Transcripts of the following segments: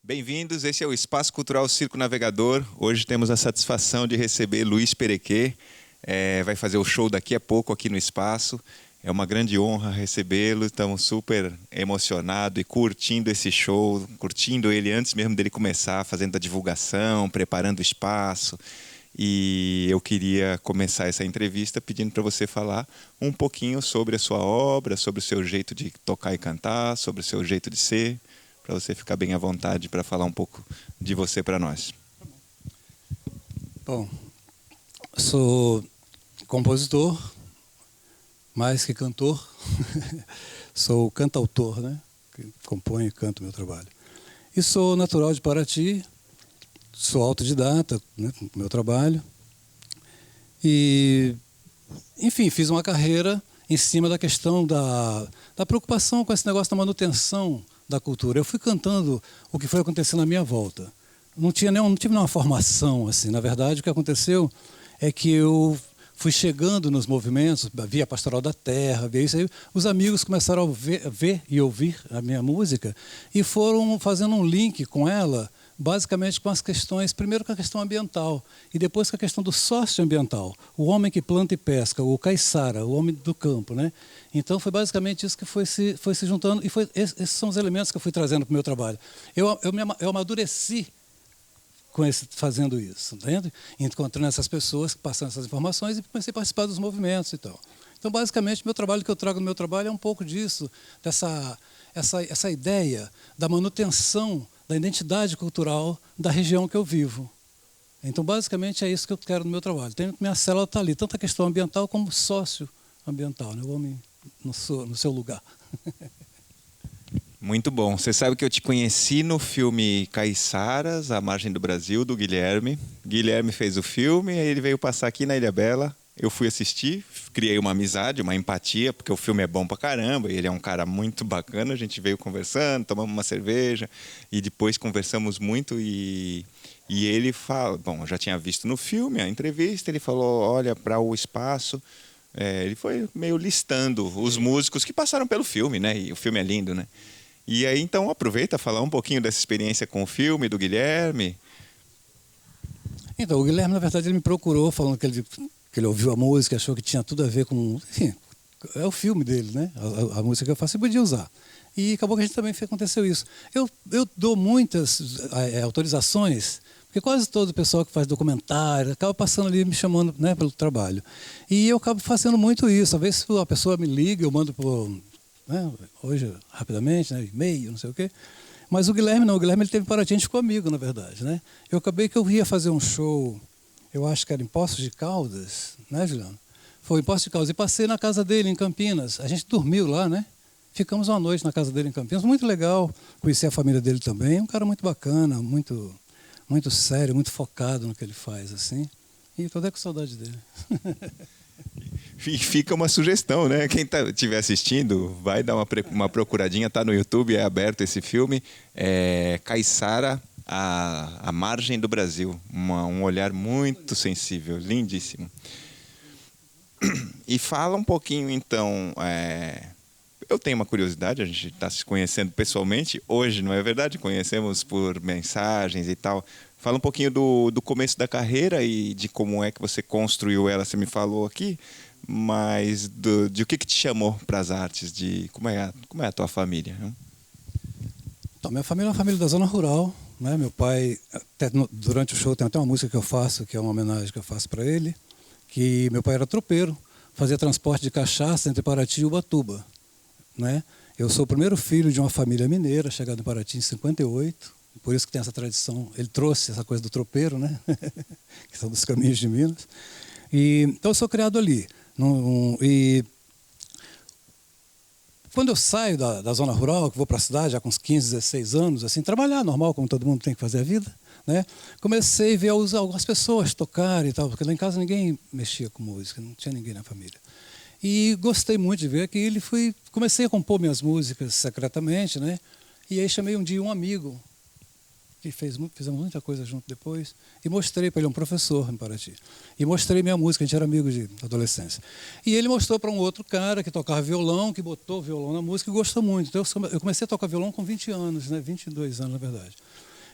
Bem-vindos, esse é o Espaço Cultural Circo Navegador. Hoje temos a satisfação de receber Luiz Perequê. Vai fazer o show daqui a pouco aqui no Espaço. É uma grande honra recebê-lo, estamos super emocionados e curtindo esse show, curtindo ele antes mesmo dele começar, fazendo a divulgação, preparando o espaço. E eu queria começar essa entrevista pedindo para você falar um pouquinho sobre a sua obra, sobre o seu jeito de tocar e cantar, sobre o seu jeito de ser, para você ficar bem à vontade para falar um pouco de você para nós. Bom, sou compositor, mais que cantor, sou cantautor, né? Que componho e canto meu trabalho. E sou natural de Paraty, sou autodidata, né, com o meu trabalho. E, enfim, fiz uma carreira em cima da questão da preocupação com esse negócio da manutenção da cultura. Eu fui cantando o que foi acontecendo à minha volta. Não tive nenhuma formação, assim. Na verdade, o que aconteceu é que eu fui chegando nos movimentos, via Pastoral da Terra, via isso aí. Os amigos começaram a ver e ouvir a minha música e foram fazendo um link com ela, basicamente com as questões, primeiro com a questão ambiental e depois com a questão do socioambiental. O homem que planta e pesca, o caiçara, o homem do campo, né? Então foi basicamente isso que foi se juntando e esses são os elementos que eu fui trazendo para o meu trabalho. Eu amadureci fazendo isso, entende? Encontrando essas pessoas, passando essas informações e comecei a participar dos movimentos e tal. Então, basicamente, meu trabalho que eu trago no meu trabalho é um pouco disso, essa ideia da manutenção da identidade cultural da região que eu vivo. Então, basicamente, é isso que eu quero no meu trabalho. Minha célula está ali, tanto a questão ambiental como socioambiental, né? O homem no seu lugar. Muito bom. Você sabe que eu te conheci no filme Caiçaras, A Margem do Brasil, do Guilherme. Guilherme fez o filme, aí ele veio passar aqui na Ilha Bela. Eu fui assistir, criei uma amizade, uma empatia, porque o filme é bom pra caramba, e ele é um cara muito bacana. A gente veio conversando, tomamos uma cerveja, e depois conversamos muito, e ele fala... Bom, eu já tinha visto no filme a entrevista, ele falou, olha, para o espaço... ele foi meio listando os músicos que passaram pelo filme, né? E o filme é lindo, né? E aí, então, aproveita falar um pouquinho dessa experiência com o filme, do Guilherme. Então, o Guilherme, na verdade, ele me procurou falando que ele ouviu a música, achou que tinha tudo a ver com... Enfim, é o filme dele, né? A música que eu faço, ele podia usar. E acabou que a gente também aconteceu isso. Eu dou muitas autorizações, porque quase todo o pessoal que faz documentário acaba passando ali me chamando, né, pelo trabalho. E eu acabo fazendo muito isso. Às vezes a pessoa me liga, eu mando por... Né, hoje, rapidamente, né, e-mail, não sei o quê. Mas o Guilherme não, o Guilherme ele teve Paraty, a gente ficou amigo, na verdade, né? Eu acabei que eu ia fazer um show, eu acho que era em Poços de Caldas, né, Juliano? Foi em Poços de Caldas, e passei na casa dele, em Campinas. A gente dormiu lá, né? Ficamos uma noite na casa dele em Campinas, muito legal, conheci a família dele também, um cara muito bacana, muito, muito sério, muito focado no que ele faz, assim. E estou até com saudade dele. E fica uma sugestão, né? Quem estiver assistindo, vai dar uma procuradinha, tá no YouTube, é aberto esse filme. Caiçara, a Margem do Brasil. Um olhar muito sensível, lindíssimo. E fala um pouquinho, então... Eu tenho uma curiosidade, a gente está se conhecendo pessoalmente. Hoje, não é verdade? Conhecemos por mensagens e tal. Fala um pouquinho do começo da carreira e de como é que você construiu ela. Você me falou aqui, mas de o que te chamou para as artes? Como é a tua família? Né? Então, minha família é uma família da zona rural, né? Meu pai, durante o show, tem até uma música que eu faço, que é uma homenagem que eu faço para ele, que meu pai era tropeiro, fazia transporte de cachaça entre Paraty e Ubatuba. Né? Eu sou o primeiro filho de uma família mineira, chegado em Paraty em 58, por isso que tem essa tradição. Ele trouxe essa coisa do tropeiro, né? Que são dos caminhos de Minas. Então eu sou criado ali. E quando eu saio da zona rural, que vou para a cidade já com uns 15, 16 anos, assim, trabalhar normal, como todo mundo tem que fazer a vida, né? Comecei a ver algumas pessoas tocarem e tal, porque lá em casa ninguém mexia com música, não tinha ninguém na família. E gostei muito de ver aquilo e comecei a compor minhas músicas secretamente, né? E aí chamei um dia um amigo, que fizemos muita coisa junto depois, e mostrei para ele, um professor em Paraty. E mostrei minha música, a gente era amigo de adolescência. E ele mostrou para um outro cara que tocava violão, que botou violão na música e gostou muito. Então eu comecei a tocar violão com 20 anos, né? 22 anos, na verdade.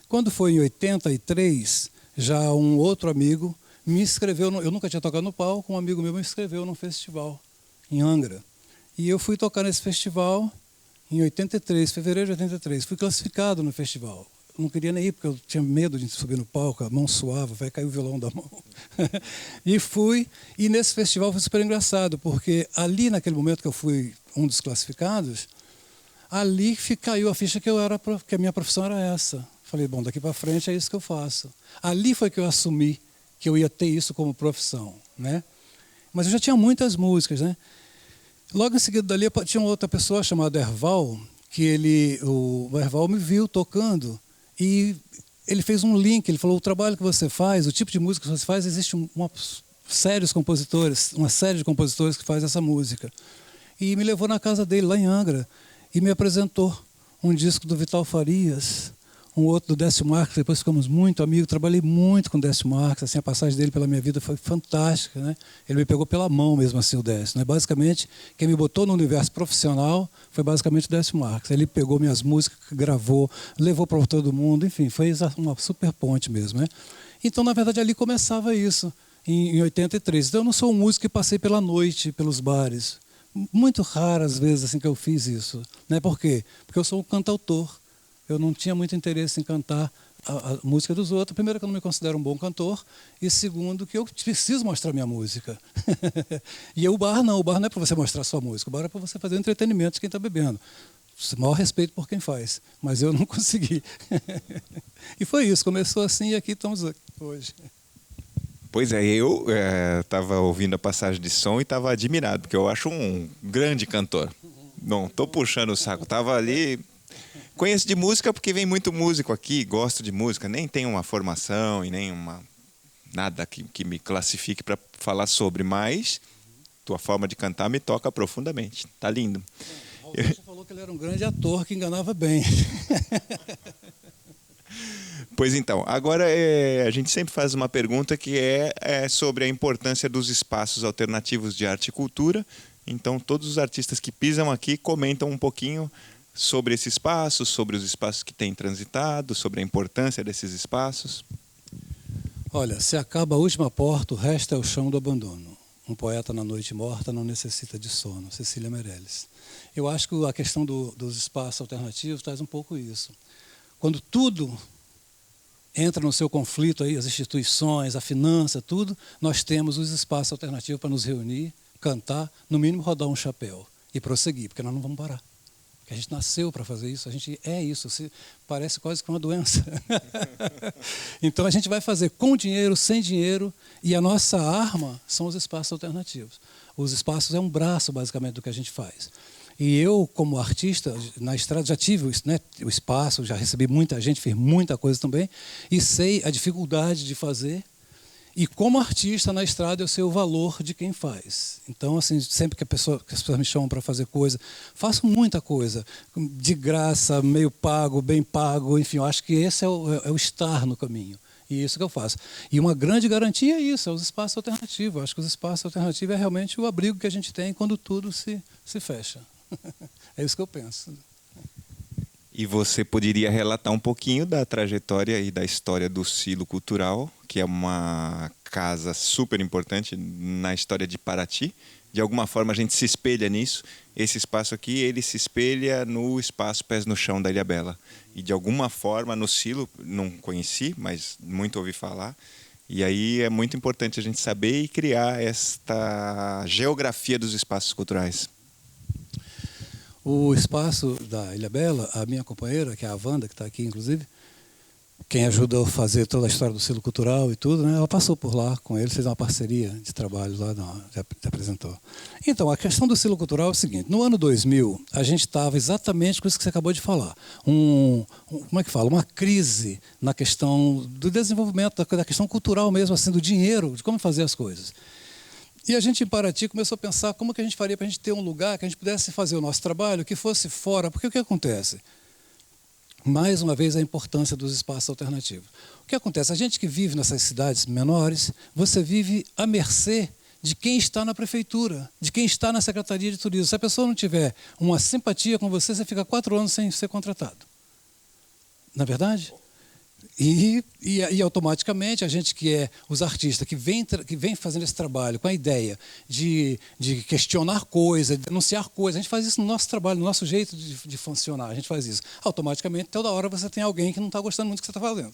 Quando foi em 83, já um outro amigo me inscreveu, eu nunca tinha tocado no palco, um amigo meu me inscreveu num festival em Angra. E eu fui tocar nesse festival em 83, fevereiro de 83. Fui classificado no festival. Eu não queria nem ir, porque eu tinha medo de subir no palco, a mão suava, vai cair o violão da mão. E fui, e nesse festival foi super engraçado, porque ali, naquele momento que eu fui um dos classificados, ali caiu a ficha que a minha profissão era essa. Falei, bom, daqui para frente é isso que eu faço. Ali foi que eu assumi que eu ia ter isso como profissão, né? Mas eu já tinha muitas músicas, né? Logo em seguida dali tinha uma outra pessoa chamada Erval, que o Erval me viu tocando e ele fez um link, ele falou, o trabalho que você faz, o tipo de música que você faz, existe uma série de compositores que faz essa música. E me levou na casa dele, lá em Angra, e me apresentou um disco do Vital Farias, um outro do Décio Marques, depois ficamos muito amigos, trabalhei muito com o Décio Marques, assim, a passagem dele pela minha vida foi fantástica, né? Ele me pegou pela mão mesmo assim, o Décio, né? Basicamente, quem me botou no universo profissional foi basicamente o Décio Marques. Ele pegou minhas músicas, gravou, levou para todo mundo, enfim, foi uma super ponte mesmo, né? Então, na verdade, ali começava isso, em 83. Então, eu não sou um músico que passei pela noite, pelos bares. Muito raras vezes assim, que eu fiz isso, né? Por quê? Porque eu sou um cantautor. Eu não tinha muito interesse em cantar a música dos outros. Primeiro, que eu não me considero um bom cantor. E segundo, que eu preciso mostrar minha música. E o bar não é para você mostrar sua música. O bar é para você fazer o entretenimento de quem está bebendo. Maior respeito por quem faz. Mas eu não consegui. E foi isso. Começou assim e aqui estamos hoje. Pois é, eu estava ouvindo a passagem de som e estava admirado, porque eu acho um grande cantor. Não estou puxando o saco. Estava ali... Conheço de música porque vem muito músico aqui, gosto de música, nem tenho uma formação e nem nada que me classifique para falar sobre, mas tua forma de cantar me toca profundamente. Tá lindo. O Raul falou que ele era um grande ator que enganava bem. Pois então, agora a gente sempre faz uma pergunta que é sobre a importância dos espaços alternativos de arte e cultura. Então, todos os artistas que pisam aqui comentam um pouquinho sobre esse espaço, sobre os espaços que têm transitado, sobre a importância desses espaços. Olha, se acaba a última porta, o resto é o chão do abandono. Um poeta na noite morta não necessita de sono. Cecília Meirelles. Eu acho que a questão dos espaços alternativos traz um pouco isso. Quando tudo entra no seu conflito, aí, as instituições, a finança, tudo, nós temos os espaços alternativos para nos reunir, cantar, no mínimo rodar um chapéu e prosseguir, porque nós não vamos parar. A gente nasceu para fazer isso, a gente é isso, parece quase que uma doença. Então a gente vai fazer com dinheiro, sem dinheiro, e a nossa arma são os espaços alternativos. Os espaços é um braço, basicamente, do que a gente faz. E eu, como artista, na estrada já tive, né, o espaço, já recebi muita gente, fiz muita coisa também, e sei a dificuldade de fazer. E como artista na estrada eu sei o valor de quem faz. Então, assim, sempre que as pessoas me chamam para fazer coisa, faço muita coisa, de graça, meio pago, bem pago, enfim, eu acho que esse é o estar no caminho. E isso que eu faço. E uma grande garantia é isso, é os espaços alternativos. Eu acho que os espaços alternativos é realmente o abrigo que a gente tem quando tudo se fecha. É isso que eu penso. E você poderia relatar um pouquinho da trajetória e da história do Silo Cultural, que é uma casa super importante na história de Paraty. De alguma forma a gente se espelha nisso. Esse espaço aqui, ele se espelha no espaço Pés no Chão da Ilhabela. E de alguma forma no Silo, não conheci, mas muito ouvi falar. E aí é muito importante a gente saber e criar esta geografia dos espaços culturais. O espaço da Ilhabela, a minha companheira, que é a Wanda, que está aqui, inclusive, quem ajudou a fazer toda a história do Silo Cultural e tudo, né? Ela passou por lá com ele, fez uma parceria de trabalho lá, já apresentou. Então, a questão do Silo Cultural é o seguinte, no ano 2000, a gente estava exatamente com isso que você acabou de falar, como é que fala? Uma crise na questão do desenvolvimento, da questão cultural mesmo, assim, do dinheiro, de como fazer as coisas. E a gente, em Paraty, começou a pensar como que a gente faria para a gente ter um lugar que a gente pudesse fazer o nosso trabalho, que fosse fora. Porque o que acontece? Mais uma vez, a importância dos espaços alternativos. O que acontece? A gente que vive nessas cidades menores, você vive à mercê de quem está na prefeitura, de quem está na Secretaria de Turismo. Se a pessoa não tiver uma simpatia com você, você fica 4 anos sem ser contratado. Não é verdade? E automaticamente a gente que é os artistas que vem fazendo esse trabalho com a ideia de questionar coisas, de denunciar coisas, a gente faz isso no nosso trabalho, no nosso jeito de funcionar, a gente faz isso. Automaticamente, toda hora você tem alguém que não está gostando muito do que você está fazendo.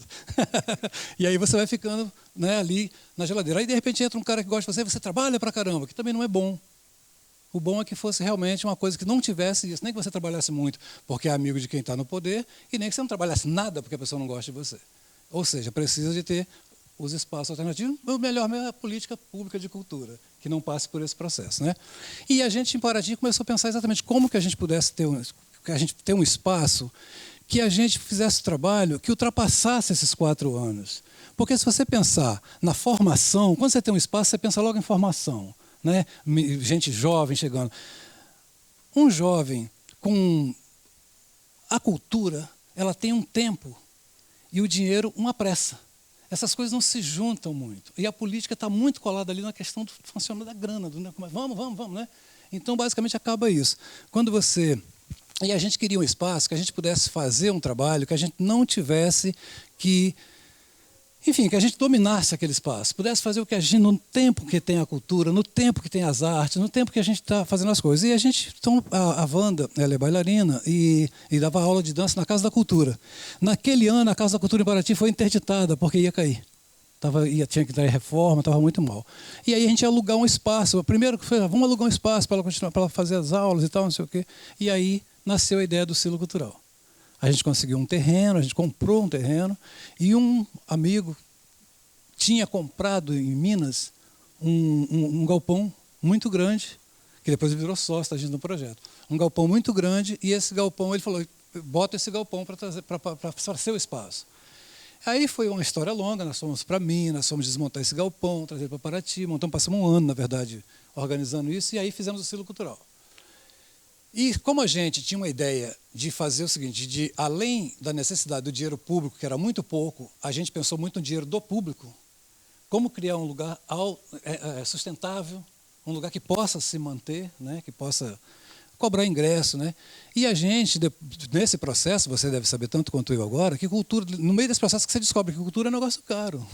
E aí você vai ficando, né, ali na geladeira. Aí de repente entra um cara que gosta de você trabalha pra caramba, que também não é bom. O bom é que fosse realmente uma coisa que não tivesse isso, nem que você trabalhasse muito porque é amigo de quem está no poder, e nem que você não trabalhasse nada porque a pessoa não gosta de você. Ou seja, precisa de ter os espaços alternativos, ou melhor, a política pública de cultura, que não passe por esse processo, né? E a gente, em Paraty, começou a pensar exatamente como que a gente pudesse ter um espaço que a gente fizesse trabalho que ultrapassasse esses 4 anos. Porque se você pensar na formação, quando você tem um espaço, você pensa logo em formação. Né? Gente jovem chegando. Um jovem com a cultura, ela tem um tempo e o dinheiro uma pressa. Essas coisas não se juntam muito. E a política está muito colada ali na questão do funcionamento da grana. Vamos, né? Então, basicamente, acaba isso. E a gente queria um espaço que a gente pudesse fazer um trabalho que a gente não tivesse que... Enfim, que a gente dominasse aquele espaço, pudesse fazer o que a gente, no tempo que tem a cultura, no tempo que tem as artes, no tempo que a gente está fazendo as coisas. E a gente, então, a Wanda, ela é bailarina e dava aula de dança na Casa da Cultura. Naquele ano, a Casa da Cultura em Paraty foi interditada, porque ia cair. Tinha que dar reforma, estava muito mal. E aí a gente ia alugar um espaço. Primeiro que foi, vamos alugar um espaço para ela continuar, para ela fazer as aulas e tal, não sei o quê. E aí nasceu a ideia do Silo Cultural. A gente conseguiu um terreno, a gente comprou um terreno, e um amigo tinha comprado em Minas um galpão muito grande, que depois virou sócio da gente no projeto. Um galpão muito grande, e esse galpão, ele falou, bota esse galpão para ser o espaço. Aí foi uma história longa, nós fomos para Minas, fomos desmontar esse galpão, trazer para Paraty, passamos um ano, na verdade, organizando isso, e aí fizemos o Silo Cultural. E como a gente tinha uma ideia de fazer o seguinte, de além da necessidade do dinheiro público, que era muito pouco, a gente pensou muito no dinheiro do público, como criar um lugar sustentável, um lugar que possa se manter, né, que possa cobrar ingresso, né? E a gente, nesse processo, você deve saber tanto quanto eu agora, que cultura, no meio desse processo que você descobre que cultura é um negócio caro.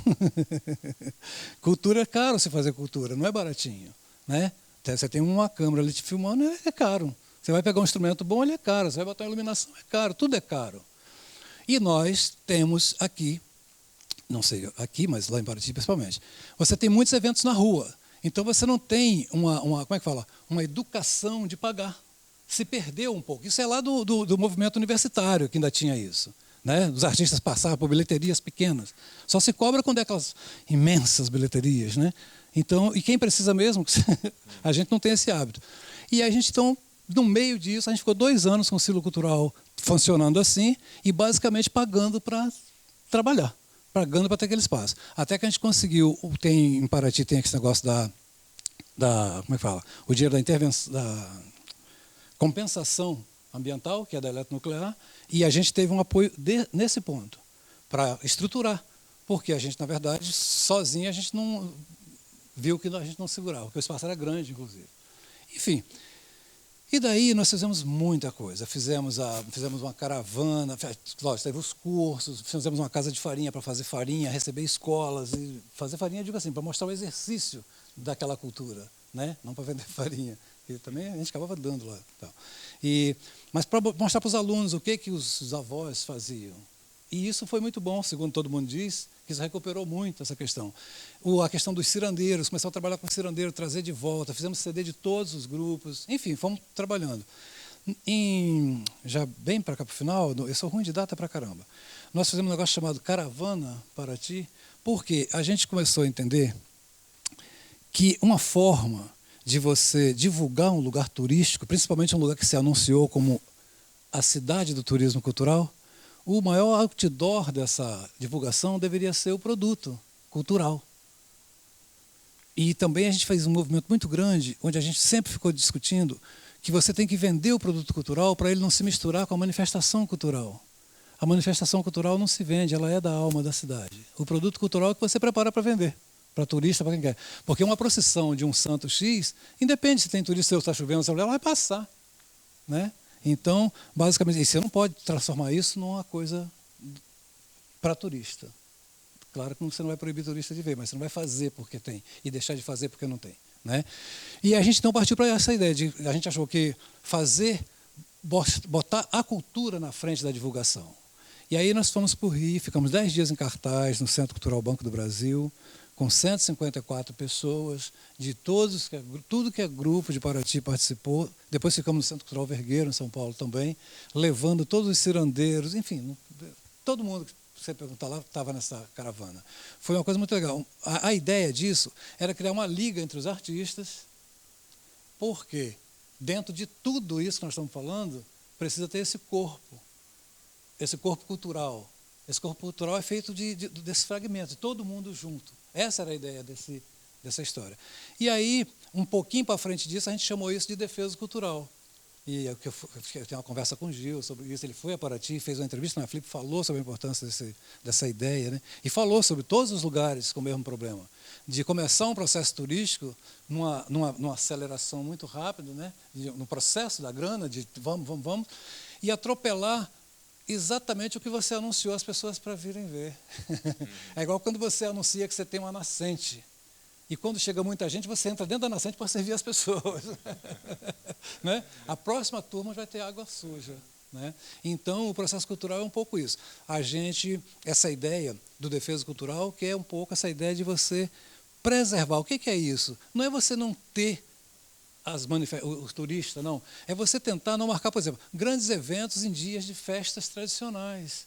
Cultura é caro se fazer cultura, não é baratinho, né? Você tem uma câmera ali te filmando, é caro. Você vai pegar um instrumento bom, ele é caro. Você vai botar uma iluminação, é caro. Tudo é caro. E nós temos aqui, não sei aqui, mas lá em Paraty principalmente, você tem muitos eventos na rua. Então você não tem uma educação de pagar. Se perdeu um pouco. Isso é lá do movimento universitário que ainda tinha isso. Né? Os artistas passavam por bilheterias pequenas. Só se cobra quando é aquelas imensas bilheterias. Né? Então, e quem precisa mesmo, a gente não tem esse hábito. E a gente, então, no meio disso, a gente ficou 2 anos com o Silo Cultural funcionando assim e basicamente pagando para trabalhar, pagando para ter aquele espaço. Até que a gente conseguiu, em Paraty tem esse negócio o dinheiro da intervenção, da compensação ambiental, que é da eletronuclear, e a gente teve um apoio nesse ponto, para estruturar, porque a gente, na verdade, sozinho a gente não viu que a gente não segurava, porque o espaço era grande, inclusive. Enfim. E daí nós fizemos muita coisa. Fizemos uma caravana, lógico, teve os cursos, fizemos uma casa de farinha para fazer farinha, receber escolas. E fazer farinha, digo assim, para mostrar o exercício daquela cultura, né? Não para vender farinha. E também a gente acabava dando lá. Tal. Mas para mostrar para os alunos o que os avós faziam. E isso foi muito bom, segundo todo mundo diz, que isso recuperou muito essa questão. A questão dos cirandeiros, começamos a trabalhar com o cirandeiro, trazer de volta, fizemos CD de todos os grupos, enfim, fomos trabalhando. Já bem para cá para o final, eu sou ruim de data para caramba, nós fizemos um negócio chamado Caravana Paraty, porque a gente começou a entender que uma forma de você divulgar um lugar turístico, principalmente um lugar que se anunciou como a cidade do turismo cultural, o maior outdoor dessa divulgação deveria ser o produto cultural. E também a gente fez um movimento muito grande, onde a gente sempre ficou discutindo que você tem que vender o produto cultural para ele não se misturar com a manifestação cultural. A manifestação cultural não se vende, ela é da alma da cidade. O produto cultural é que você prepara para vender, para turista, para quem quer. Porque uma procissão de um santo X, independe se tem turista ou está chovendo, ela vai passar, né? Então, basicamente, você não pode transformar isso numa coisa para turista. Claro que você não vai proibir turista de ver, mas você não vai fazer porque tem e deixar de fazer porque não tem, né? E a gente então partiu para essa ideia a gente achou que botar a cultura na frente da divulgação. E aí nós fomos para o Rio, ficamos 10 dias em cartaz no Centro Cultural Banco do Brasil, com 154 pessoas, de tudo que é grupo de Paraty participou. Depois ficamos no Centro Cultural Vergueiro, em São Paulo também, levando todos os cirandeiros, enfim, todo mundo que você perguntar lá estava nessa caravana. Foi uma coisa muito legal. A ideia disso era criar uma liga entre os artistas, porque dentro de tudo isso que nós estamos falando, precisa ter esse corpo cultural. Esse corpo cultural é feito desse fragmento, de todo mundo junto. Essa era a ideia dessa história. E aí, um pouquinho para frente disso, a gente chamou isso de defesa cultural. E eu tenho uma conversa com o Gil sobre isso. Ele foi a Paraty, fez uma entrevista na Flip, falou sobre a importância dessa ideia, né? E falou sobre todos os lugares com o mesmo problema. De começar um processo turístico numa aceleração muito rápida, né? No processo da grana, de vamos, e atropelar exatamente o que você anunciou às pessoas para virem ver. É igual quando você anuncia que você tem uma nascente. E quando chega muita gente, você entra dentro da nascente para servir as pessoas. Né? A próxima turma vai ter água suja. Né? Então, o processo cultural é um pouco isso. Essa ideia do defesa cultural, que é um pouco essa ideia de você preservar. O que é isso? Não é você não ter os turistas, não. É você tentar não marcar, por exemplo, grandes eventos em dias de festas tradicionais.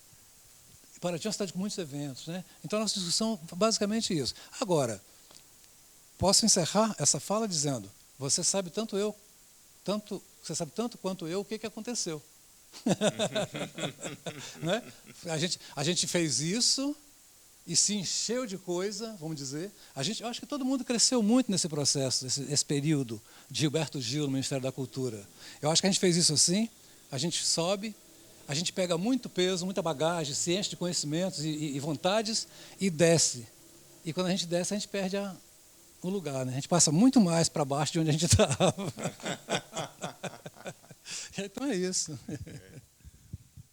Paraty é uma cidade com muitos eventos, né? Então, a nossa discussão é basicamente isso. Agora, posso encerrar essa fala dizendo, você sabe tanto quanto eu o que aconteceu. Né? A gente fez isso e se encheu de coisa, vamos dizer. Eu acho que todo mundo cresceu muito nesse processo, esse período de Gilberto Gil no Ministério da Cultura. Eu acho que a gente fez isso assim, a gente sobe, a gente pega muito peso, muita bagagem, se enche de conhecimentos e vontades e desce. E quando a gente desce, a gente perde o lugar, né? A gente passa muito mais para baixo de onde a gente estava. Então é isso.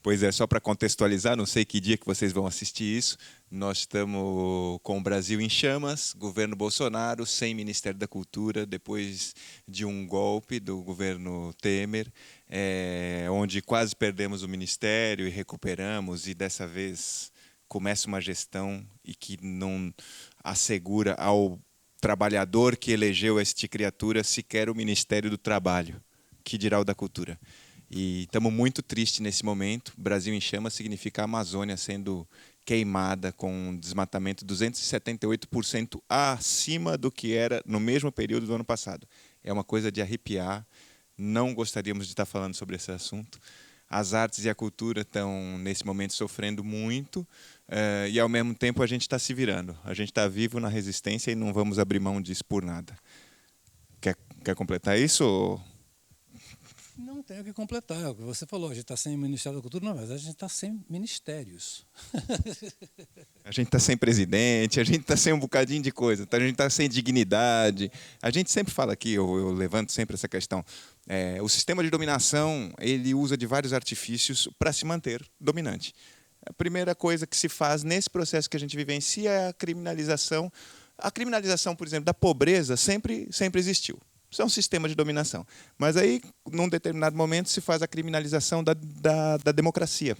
Pois é, só para contextualizar, não sei que dia que vocês vão assistir isso, nós estamos com o Brasil em chamas, governo Bolsonaro, sem Ministério da Cultura, depois de um golpe do governo Temer, onde quase perdemos o ministério e recuperamos, e dessa vez começa uma gestão e que não assegura ao trabalhador que elegeu esta criatura sequer o Ministério do Trabalho, que dirá o da Cultura. E estamos muito tristes nesse momento. Brasil em Chamas significa a Amazônia sendo queimada com um desmatamento 278% acima do que era no mesmo período do ano passado. É uma coisa de arrepiar. Não gostaríamos de estar falando sobre esse assunto. As artes e a cultura estão, nesse momento, sofrendo muito e, ao mesmo tempo, a gente está se virando. A gente está vivo na resistência e não vamos abrir mão disso por nada. Quer completar isso? Ou... Não tenho o que completar, é o que você falou, a gente está sem Ministério da Cultura, não, mas a gente está sem ministérios. A gente está sem presidente, a gente está sem um bocadinho de coisa, a gente está sem dignidade. A gente sempre fala aqui, eu levanto sempre essa questão, o sistema de dominação, ele usa de vários artifícios para se manter dominante. A primeira coisa que se faz nesse processo que a gente vivencia é a criminalização. A criminalização, por exemplo, da pobreza sempre existiu. Isso é um sistema de dominação. Mas aí, num determinado momento, se faz a criminalização da democracia.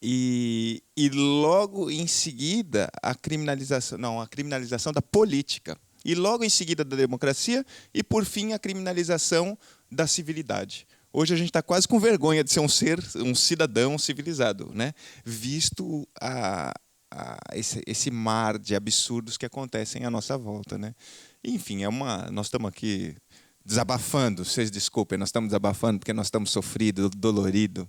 E logo em seguida, a criminalização da política. E logo em seguida da democracia e, por fim, a criminalização da civilidade. Hoje a gente está quase com vergonha de ser um cidadão civilizado, né? Visto esse mar de absurdos que acontecem à nossa volta, né? Enfim, nós estamos aqui desabafando, vocês desculpem, nós estamos desabafando porque nós estamos sofridos, doloridos,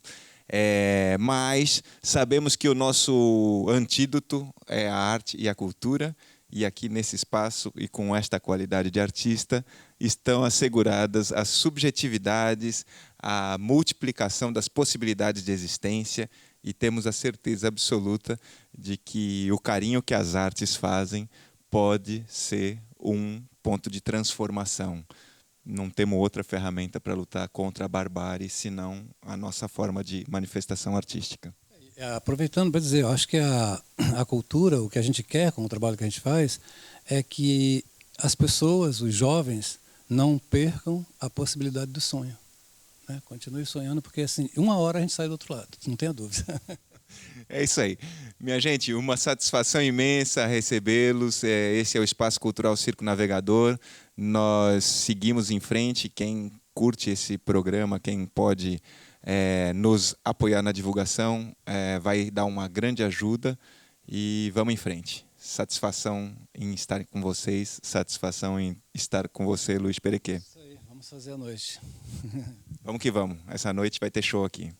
mas sabemos que o nosso antídoto é a arte e a cultura, e aqui nesse espaço e com esta qualidade de artista estão asseguradas as subjetividades, a multiplicação das possibilidades de existência, e temos a certeza absoluta de que o carinho que as artes fazem pode ser um ponto de transformação. Não temos outra ferramenta para lutar contra a barbárie, senão a nossa forma de manifestação artística. Aproveitando para dizer, eu acho que a cultura, o que a gente quer com o trabalho que a gente faz, é que as pessoas, os jovens, não percam a possibilidade do sonho. Né? Continue sonhando, porque assim, uma hora a gente sai do outro lado, não tenha dúvida. É isso aí. Minha gente, uma satisfação imensa recebê-los. Esse é o Espaço Cultural Circo Navegador. Nós seguimos em frente. Quem curte esse programa, quem pode nos apoiar na divulgação, vai dar uma grande ajuda e vamos em frente. Satisfação em estar com vocês, satisfação em estar com você, Luiz Perequê. Isso aí, vamos fazer a noite. Vamos que vamos. Essa noite vai ter show aqui.